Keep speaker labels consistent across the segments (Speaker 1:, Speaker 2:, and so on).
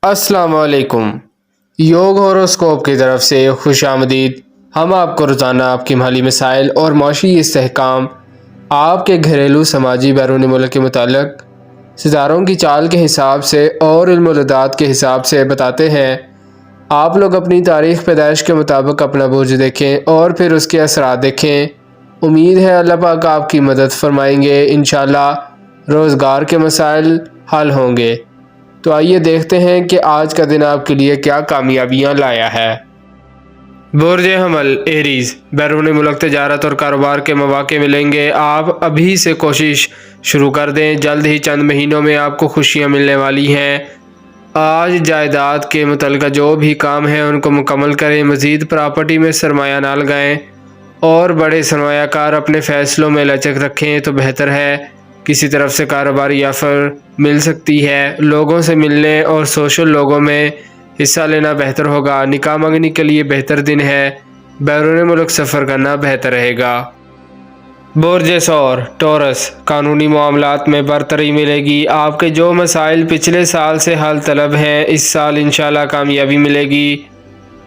Speaker 1: अस्सलाम वालेकुम। योग होरोस्कोप की तरफ से खुश आमदीद। हम आपको रोज़ाना आपकी माली मसाइल और माशी इस्तेहकाम, आपके घरेलू समाजी बैरूनी मुल्क के मुतालिक सितारों की चाल के हिसाब से और इल्मुलदात के हिसाब से बताते हैं। आप लोग अपनी तारीख़ पैदाइश के मुताबिक अपना बुर्ज देखें और फिर उसके असरात देखें। उम्मीद है अल्लाह पाक आपकी मदद फरमाएंगे। इंशाअल्लाह रोज़गार के मसाइल हल होंगे। तो आइए देखते हैं कि आज का दिन आपके लिए क्या कामयाबियां लाया है। बुर्ज हमल एरीज़, बैरून मुल्क तजारत और कारोबार के मौके मिलेंगे। आप अभी से कोशिश शुरू कर दें, जल्द ही चंद महीनों में आपको खुशियां मिलने वाली हैं। आज जायदाद के मुतल्लिक़ जो भी काम है उनको मुकम्मल करें। मज़ीद प्रॉपर्टी में सरमाया ना लगाएं और बड़े सरमायाकार अपने फ़ैसलों में लचक रखें तो बेहतर है। किसी तरफ से कारोबारी ऑफ़र मिल सकती है। लोगों से मिलने और सोशल लोगों में हिस्सा लेना बेहतर होगा। निकाह मंगनी के लिए बेहतर दिन है। बैरून मुल्क सफ़र करना बेहतर रहेगा। बुर्ज सौर टॉरस, कानूनी मामलात में बरतरी मिलेगी। आपके जो मसाइल पिछले साल से हल तलब हैं, इस साल इंशाल्लाह कामयाबी मिलेगी।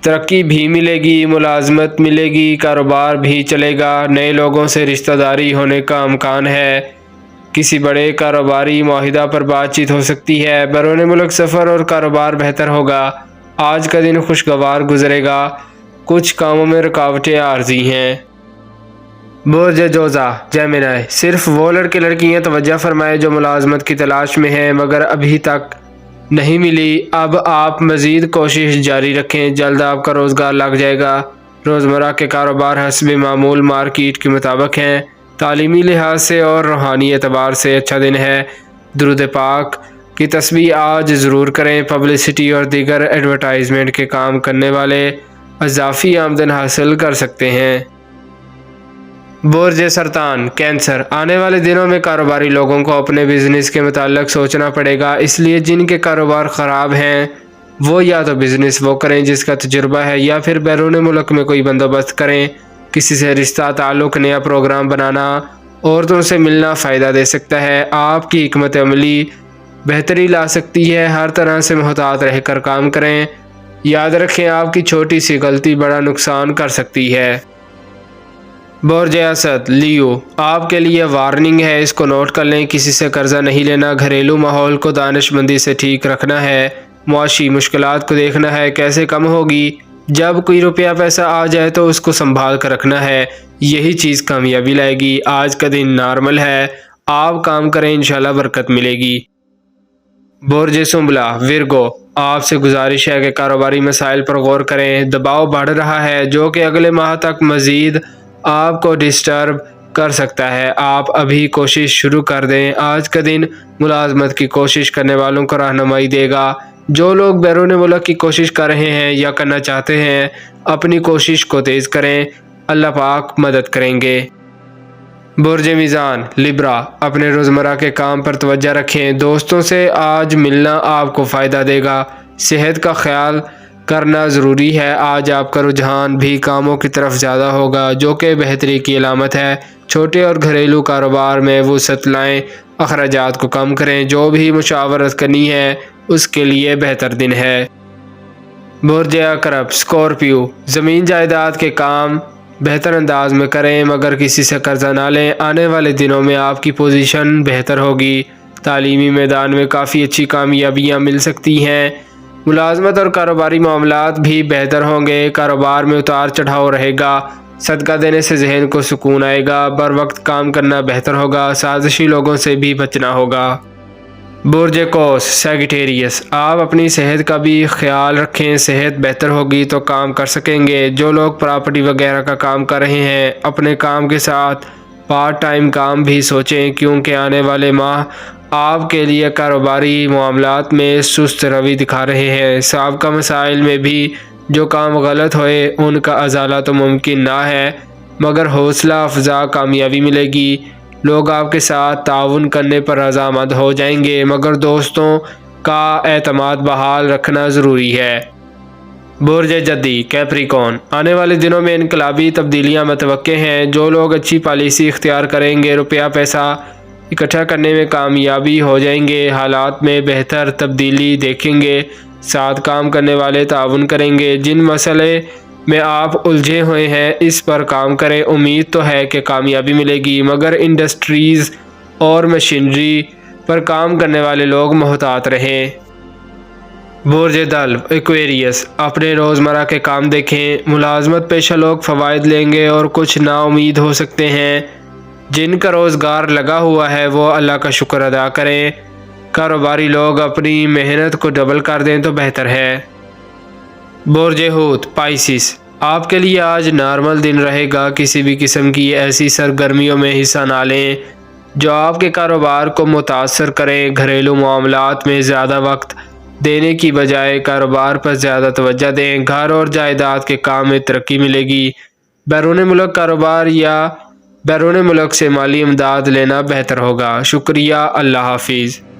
Speaker 1: तरक्की भी मिलेगी, मुलाजमत मिलेगी, कारोबार भी चलेगा। नए लोगों से रिश्तेदारी होने का इम्कान है। किसी बड़े कारोबारी माहिदा पर बातचीत हो सकती है। बैरून मुल्क सफ़र और कारोबार बेहतर होगा। आज का दिन खुशगवार गुजरेगा। कुछ कामों में रुकावटें आर्जी हैं। बुर्ज जोज़ा जेमिनी, सिर्फ वो लड़के लड़कियां तवज्जो फरमाएं जो मुलाजमत की तलाश में हैं मगर अभी तक नहीं मिली। अब आप मज़ीद कोशिश जारी रखें, जल्द आपका रोज़गार लग जाएगा। रोज़मर्रा के कारोबार हस्ब मामूल मार्केट के मुताबिक हैं। तालीमी लिहाज से और रूहानी एतबार से अच्छा दिन है। दुरूद पाक की तस्बीह आज ज़रूर करें। पब्लिसिटी और दीगर एडवर्टाइजमेंट के काम करने वाले इजाफी आमदन हासिल कर सकते हैं। बुर्ज सरतान कैंसर, आने वाले दिनों में कारोबारी लोगों को अपने बिजनेस के मुताल्लिक सोचना पड़ेगा। इसलिए जिनके कारोबार ख़राब हैं वो या तो बिज़नेस वो करें जिसका तजुर्बा है या फिर बैरून मुल्क में कोई बंदोबस्त करें। किसी से रिश्ता ताल्लुक़, नया प्रोग्राम बनाना, औरतों से मिलना फ़ायदा दे सकता है। आपकी हिकमत अमली बेहतरी ला सकती है। हर तरह से मुहतात रहकर काम करें। याद रखें, आपकी छोटी सी गलती बड़ा नुकसान कर सकती है। बुर्ज असद लियो, आपके लिए वार्निंग है, इसको नोट कर लें। किसी से कर्जा नहीं लेना। घरेलू माहौल को दानिशमंदी से ठीक रखना है। मुआशी मुश्किलात को देखना है कैसे कम होगी। जब कोई रुपया पैसा आ जाए तो उसको संभाल कर रखना है, यही चीज़ कामयाबी लाएगी। आज का दिन नॉर्मल है, आप काम करें, इंशाल्लाह बरकत मिलेगी। बुर्ज सुंबला विरगो, आपसे गुजारिश है कि कारोबारी मसाइल पर गौर करें। दबाव बढ़ रहा है जो कि अगले माह तक मज़ीद आपको डिस्टर्ब कर सकता है। आप अभी कोशिश शुरू कर दें। आज का दिन मुलाजमत की कोशिश करने वालों को रहनुमाई देगा। जो लोग बैरून मुल्क की कोशिश कर रहे हैं या करना चाहते हैं, अपनी कोशिश को तेज़ करें, अल्लाह पाक मदद करेंगे। बुर्ज मीज़ान लिब्रा, अपने रोज़मर्रा के काम पर तवज्जो रखें। दोस्तों से आज मिलना आपको फ़ायदा देगा। सेहत का ख्याल करना ज़रूरी है। आज आपका रुझान भी कामों की तरफ ज़्यादा होगा जो कि बेहतरी की अलामत है। छोटे और घरेलू कारोबार में वुसअत लाएं, अखराजात को कम करें। जो भी मुशावरत करनी है उसके लिए बेहतर दिन है। बुर्ज अकरब स्कॉर्पियो, ज़मीन जायदाद के काम बेहतर अंदाज में करें मगर किसी से कर्जा ना लें। आने वाले दिनों में आपकी पोजीशन बेहतर होगी। तालीमी मैदान में काफ़ी अच्छी कामयाबियाँ मिल सकती हैं। मुलाजमत और कारोबारी मामलात भी बेहतर होंगे। कारोबार में उतार चढ़ाव रहेगा। सदका देने से जहन को सुकून आएगा। बर वक्त काम करना बेहतर होगा। साजिशी लोगों से भी बचना होगा। बुर्ज कौस सैगिटेरियस, आप अपनी सेहत का भी ख्याल रखें। सेहत बेहतर होगी तो काम कर सकेंगे। जो लोग प्रॉपर्टी वगैरह का काम कर रहे हैं, अपने काम के साथ पार्ट टाइम काम भी सोचें क्योंकि आने वाले माह आपके लिए कारोबारी मामलात में सुस्त रवि दिखा रहे हैं। साबका मसाइल में भी जो काम गलत होए उनका अजाला तो मुमकिन ना है मगर हौसला अफजा कामयाबी मिलेगी। लोग आपके साथ ताउन करने पर रज़ामंद हो जाएंगे मगर दोस्तों का एतमाद बहाल रखना ज़रूरी है। बुर्ज जद्दी कैप्रिकॉन, आने वाले दिनों में इनकलाबी तब्दीलियाँ मतवक्के हैं। जो लोग अच्छी पॉलिसी इख्तियार करेंगे, रुपया पैसा इकट्ठा करने में कामयाबी हो जाएंगे। हालात में बेहतर तब्दीली देखेंगे। ساتھ کام کرنے والے تعاون کریں گے۔ جن مسئلے میں آپ الجھے ہوئے ہیں اس پر کام کریں۔ امید تو ہے کہ کامیابی ملے گی، مگر انڈسٹریز اور مشینری پر کام کرنے والے لوگ محتاط رہیں۔ برج دلو ایکویریس، اپنے روزمرہ کے کام دیکھیں۔ ملازمت پیشہ لوگ فوائد لیں گے اور کچھ نا امید ہو سکتے ہیں۔ جن کا روزگار لگا ہوا ہے وہ اللہ کا شکر ادا کریں۔ کاروباری لوگ اپنی محنت کو ڈبل کر دیں تو بہتر ہے۔ برج حوت پائسس، آپ کے لیے آج نارمل دن رہے گا۔ کسی بھی قسم کی ایسی سرگرمیوں میں حصہ نہ لیں جو آپ کے کاروبار کو متاثر کریں۔ گھریلو معاملات میں زیادہ وقت دینے کی بجائے کاروبار پر زیادہ توجہ دیں۔ گھر اور جائیداد کے کام میں ترقی ملے گی۔ بیرون ملک کاروبار یا بیرون ملک سے مالی امداد لینا بہتر ہوگا۔ شکریہ، اللہ حافظ۔